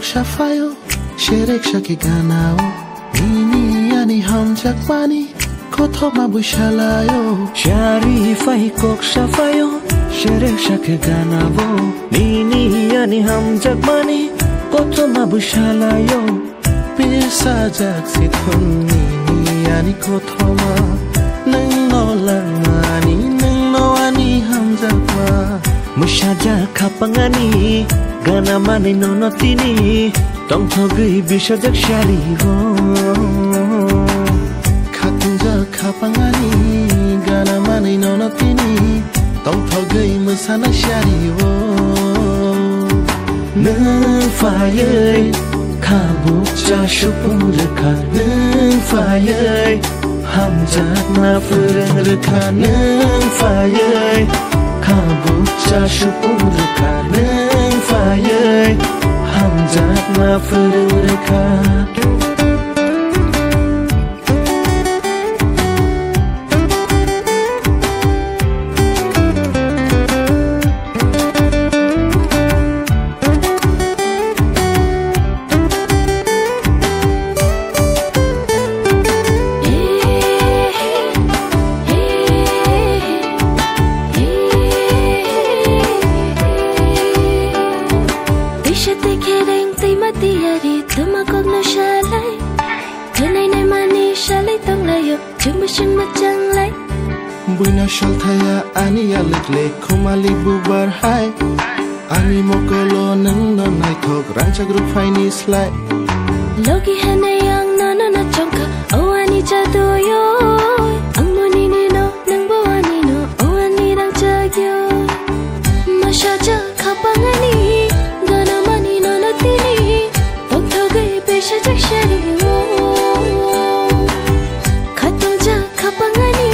shafayo sherek shaki ganao nini ani hamjak mani kotho mabushalayo sharifai kok shafayo sherek shaki ganao nini ani hamjak mani kotho mabushalayo bisa jak sithon nini ani kotho ma nang no langani nang no ani hamjak ma musaja khapangani gana mani no tini tong thogi bisajak shari ho khatunja khapangani gana mani no tini tong thogi musana shari ho nang fayai khabuk cha shupur kha nang fayai hamjak na furang kha nang fayai khabuk cha shupur kha nang fayai hamjak na furang kha Buina shalthaya ani alek le khomali bubar hai ani mokolo nang no nai thok rangcha group faini slide logi hane yang na chongka o ani jadu yo angmoni ni no nang bo ani no o ani rangcha yo mashaja khapangani gana mani no tini tokto gai besha jakshari yo khatunja khapangani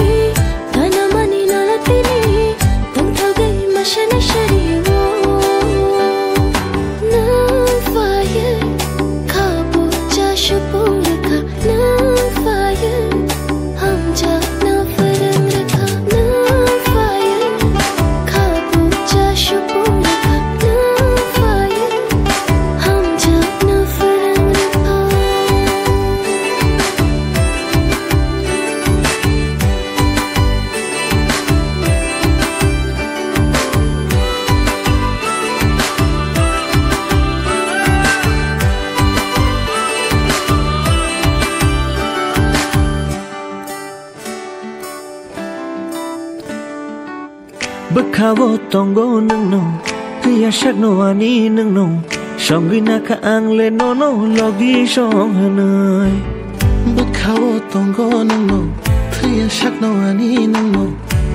Bakawo tongo nang no Kaya shak no ani nang no Shongi na ka ang le no Logi shong hanay Bakawo tongo nang no Kaya shak no ani nang no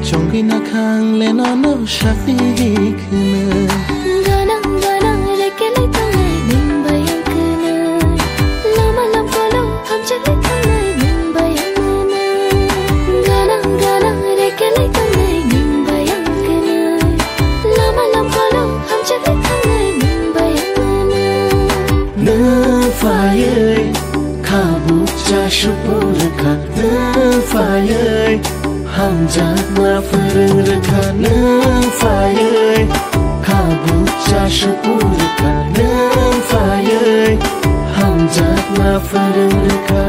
Shongi na ka ang le no Shak ni hikna Ganang reke le tangay Ning bayang kana Lama lam kolo Hamjak le tangay Ning bayang mana Ganang reke le tangay nang fayai khabuk cha shupur kha nang fayai hamjak na furang kha nang fayai khabuk cha shupur kha nang fayai hamjak na furang kha